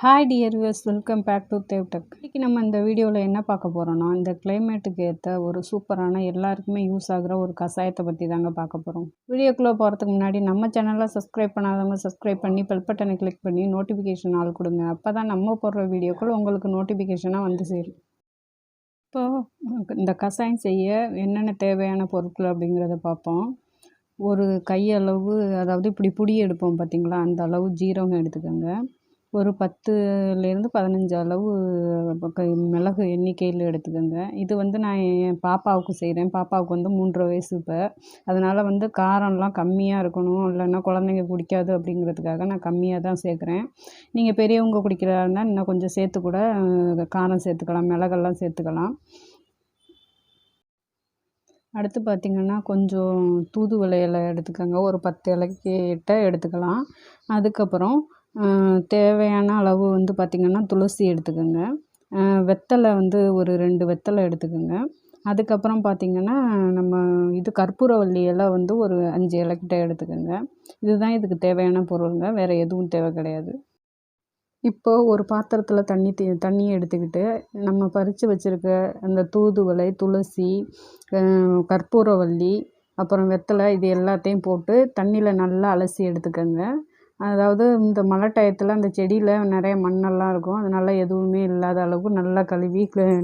Hi dear viewers, welcome back to Devtech. இன்றைக்கி நம்ம இந்த வீடியோவில் என்ன பார்க்க போகிறோன்னா, இந்த கிளைமேட்டுக்கு ஏற்ற ஒரு சூப்பரான எல்லாருக்குமே யூஸ் ஆகிற ஒரு கஷாயத்தை பற்றி தாங்க பார்க்க போகிறோம். வீடியோக்குள்ளே போகிறதுக்கு முன்னாடி நம்ம சேனலை சப்ஸ்கிரைப் பண்ணாதவங்க சப்ஸ்கிரைப் பண்ணி பெல் பட்டனை கிளிக் பண்ணி நோட்டிஃபிகேஷன் ஆள் கொடுங்க. அப்போ தான் நம்ம போடுற வீடியோக்கள் உங்களுக்கு நோட்டிஃபிகேஷனாக வந்து சேரும். இப்போது இந்த கஷாயம் செய்ய என்னென்ன தேவையான பொருட்கள் அப்படிங்கிறத பார்ப்போம். ஒரு கையளவு, அதாவது இப்படி புடி எடுப்போம் பார்த்திங்களா, அந்த அளவு ஜீரகம் எடுத்துக்கோங்க. ஒரு 10லேருந்து 15 அளவு மிளகு எண்ணிக்கையில் எடுத்துக்கோங்க. இது வந்து நான் என் பாப்பாவுக்கு செய்கிறேன். பாப்பாவுக்கு வந்து 3 வயசு இப்போ. அதனால் காரம்லாம் கம்மியாக இருக்கணும், இல்லைன்னா குழந்தைங்க குடிக்காது அப்படிங்கிறதுக்காக நான் கம்மியாக தான் சேர்க்குறேன். நீங்கள் பெரியவங்க குடிக்கிறதா இருந்தால் இன்னும் கொஞ்சம் சேர்த்து கூட காரம் சேர்த்துக்கலாம், மிளகெல்லாம் சேர்த்துக்கலாம். அடுத்து பார்த்திங்கன்னா கொஞ்சம் தூதுவளை இலை எடுத்துக்கோங்க. ஒரு 10 இலைக்கிட்ட எடுத்துக்கலாம். அதுக்கப்புறம் தேவையான அளவு வந்து பார்த்திங்கன்னா துளசி எடுத்துக்கோங்க. வெத்தலை வந்து ஒரு 2 வெத்தலை எடுத்துக்கோங்க. அதுக்கப்புறம் பார்த்திங்கன்னா நம்ம கற்பூரவள்ளி இலை வந்து ஒரு 5 இலைக்கிட்ட எடுத்துக்கோங்க. இதுதான் இதுக்கு தேவையான பொருளுங்க, வேறு எதுவும் தேவை கிடையாது. இப்போது ஒரு பாத்திரத்தில் தண்ணி எடுத்துக்கிட்டு நம்ம பறித்து வச்சுருக்க அந்த தூதுவளை, துளசி, கற்பூரவள்ளி, அப்புறம் வெத்தலை, இது எல்லாத்தையும் போட்டு தண்ணியில் நல்லா அலசி எடுத்துக்கோங்க. அதாவது இந்த மழை டயத்தில் அந்த செடியில் நிறைய மண்ணெல்லாம் இருக்கும், அதனால் எதுவுமே இல்லாத அளவுக்கு நல்லா கழுவி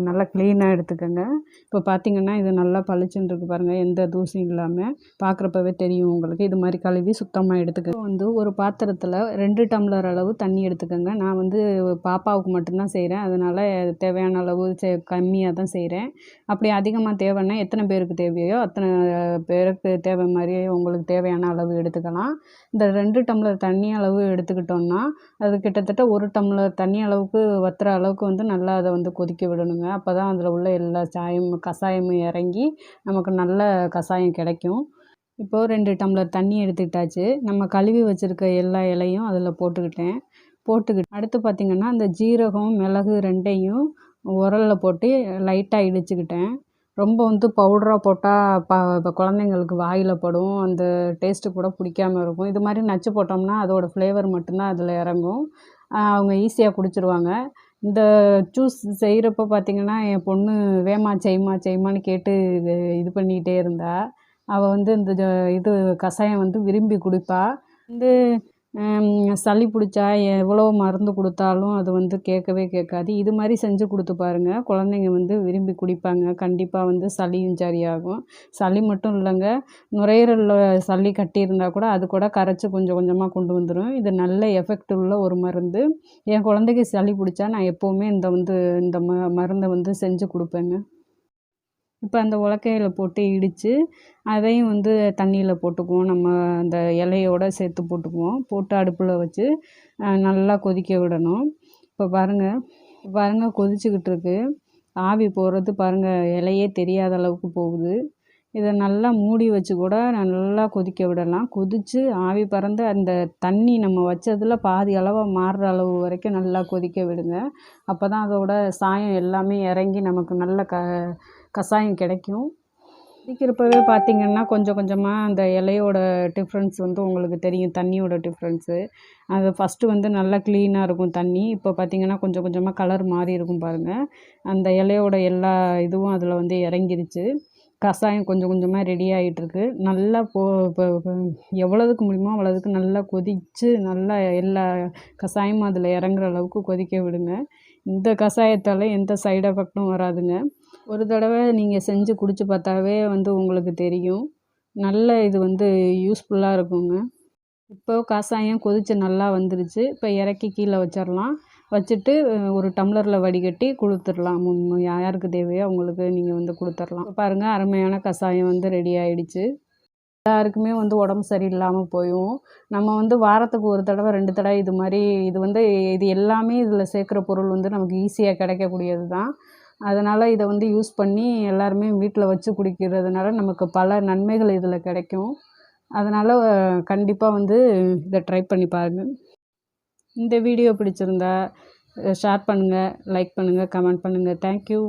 நல்லா க்ளீனாக எடுத்துக்கோங்க. இப்போ பார்த்திங்கன்னா இது நல்லா பளிச்சுன்னு இருக்குது பாருங்கள், எந்த தூசியும் இல்லாமல். பார்க்குறப்பவே தெரியும் உங்களுக்கு. இது மாதிரி கழுவி சுத்தமாக எடுத்துக்கோங்க. வந்து ஒரு பாத்திரத்தில் 2 டம்ளர் அளவு தண்ணி எடுத்துக்கோங்க. நான் வந்து பாப்பாவுக்கு மட்டும்தான் செய்கிறேன், அதனால் தேவையான அளவு கம்மியாக தான் செய்கிறேன். அப்படி அதிகமாக தேவைன்னா எத்தனை பேருக்கு தேவையோ அத்தனை பேருக்கு தேவை மாதிரி உங்களுக்கு தேவையான அளவு எடுத்துக்கலாம். இந்த 2 டம்ளர் தண்ணி அளவு எடுத்துக்கிட்டோம்னா அது கிட்டத்தட்ட 1 டம்ளர் தண்ணி அளவுக்கு வற்றுற அளவுக்கு வந்து நல்லா அதை வந்து கொதிக்க விடணுங்க. அப்போ தான் அதில் உள்ள எல்லா கஷாயமும் இறங்கி நமக்கு நல்ல கஷாயம் கிடைக்கும். இப்போது 2 டம்ளர் தண்ணி எடுத்துக்கிட்டாச்சு. நம்ம கழுவி வச்சுருக்க எல்லா இலையும் அதில் போட்டுக்கிட்டு அடுத்து பார்த்திங்கன்னா அந்த ஜீரகம், மிளகு 2யும் உரலில் போட்டு லைட்டாக இடிச்சுக்கிட்டேன். ரொம்ப வந்து பவுடராக போட்டால் இப்போ குழந்தைங்களுக்கு வாயில் படும், அந்த டேஸ்ட்டு கூட பிடிக்காம இருக்கும். இது மாதிரி நச்சு போட்டோம்னா அதோடய ஃப்ளேவர் மட்டும்தான் அதில் இறங்கும். அவங்க ஈஸியாக குடிச்சிருவாங்க. இந்த ஜூஸ் செய்கிறப்ப பார்த்திங்கன்னா என் பொண்ணு வேமா செய்மான்னு கேட்டு இது பண்ணிக்கிட்டே இருந்தா. அவள் வந்து இந்த கஷாயம் வந்து விரும்பி குடிப்பா. வந்து சளி பிடிச்சா எவ்வளோ மருந்து கொடுத்தாலும் அது வந்து கேட்கவே கேட்காது. இது மாதிரி செஞ்சு கொடுத்து பாருங்கள், குழந்தைங்க வந்து விரும்பி குடிப்பாங்க. கண்டிப்பாக வந்து சளியும் சரியாகும். சளி மட்டும் இல்லைங்க, நுரையீரலில் சளி கட்டியிருந்தால் கூட அது கூட கரைச்சி கொஞ்சம் கொஞ்சமாக கொண்டு வந்துடும். இது நல்ல எஃபெக்ட் உள்ள ஒரு மருந்து. என் குழந்தைக்கு சளி பிடிச்சா நான் எப்போவுமே இந்த மருந்தை வந்து செஞ்சு கொடுப்பேங்க. இப்போ அந்த உலக்கையில் போட்டு இடித்து அதையும் வந்து தண்ணியில் போட்டுக்குவோம். நம்ம அந்த இலையோடு சேர்த்து போட்டு அடுப்பில் வச்சு நல்லா கொதிக்க விடணும். இப்போ பாருங்கள் கொதிச்சுக்கிட்டு இருக்கு. ஆவி போகிறது பாருங்கள், இலையே தெரியாத அளவுக்கு போகுது. இதை நல்லா மூடி வச்சு கூட நல்லா கொதிக்க விடலாம். கொதித்து ஆவி பறந்து அந்த தண்ணி நம்ம வச்சதில் பாதி அளவாக மாறுற அளவு வரைக்கும் நல்லா கொதிக்க விடுங்க. அப்போ தான் அதோட சாயம் எல்லாமே இறங்கி நமக்கு நல்ல கஷாயம் கிடைக்கும். கொதிக்கிறப்பவே பார்த்திங்கன்னா கொஞ்சம் கொஞ்சமாக அந்த இலையோட டிஃப்ரென்ஸ் வந்து உங்களுக்கு தெரியும், தண்ணியோட டிஃப்ரென்ஸு. அது ஃபஸ்ட்டு வந்து நல்லா க்ளீனாக இருக்கும் தண்ணி. இப்போ பார்த்திங்கன்னா கொஞ்சம் கொஞ்சமாக கலர் மாறி இருக்கும் பாருங்கள். அந்த இலையோட எல்லா இதுவும் அதில் வந்து இறங்கிருச்சு. கஷாயம் கொஞ்சம் கொஞ்சமாக ரெடி ஆகிட்டுருக்கு. நல்லா இப்போ எவ்வளோதுக்கு முடியுமோ அவ்வளோதுக்கு நல்லா கொதித்து நல்லா எல்லா கஷாயமும் அதில் இறங்குற அளவுக்கு கொதிக்க விடுங்க. இந்த கஷாயத்தால் எந்த சைடு எஃபெக்டும் வராதுங்க. ஒரு தடவை நீங்கள் செஞ்சு குடிச்சு பார்த்தாவே வந்து உங்களுக்கு தெரியும். நல்ல இது வந்து யூஸ்ஃபுல்லாக இருக்குங்க. இப்போ கஷாயம் கொதித்து நல்லா வந்துருச்சு. இப்போ இறக்கி கீழே வச்சிடலாம். வச்சுட்டு ஒரு டம்ளரில் வடிகட்டி கொடுத்துடலாம். யாருக்கு தேவையோ அவங்களுக்கு நீங்கள் வந்து கொடுத்துடலாம். இப்போ பாருங்கள், அருமையான கஷாயம் வந்து ரெடி ஆகிடுச்சு. எல்லாருக்குமே வந்து உடம்பு சரியில்லாமல் போயும். நம்ம வந்து வாரத்துக்கு 1 தடவை 2 தடவை இது எல்லாமே இதில் சேர்க்குற பொருள் வந்து நமக்கு ஈஸியாக கிடைக்கக்கூடியது தான். அதனால் இதை வந்து யூஸ் பண்ணி எல்லாருமே வீட்டில் வச்சு குடிக்கிறதுனால நமக்கு பல நன்மைகள் இதில் கிடைக்கும். அதனால் கண்டிப்பாக வந்து இதை ட்ரை பண்ணி பாருங்கள். இந்த வீடியோ பிடிச்சிருந்தா ஷேர் பண்ணுங்கள், லைக் பண்ணுங்கள், கமெண்ட் பண்ணுங்கள். தேங்க்யூ.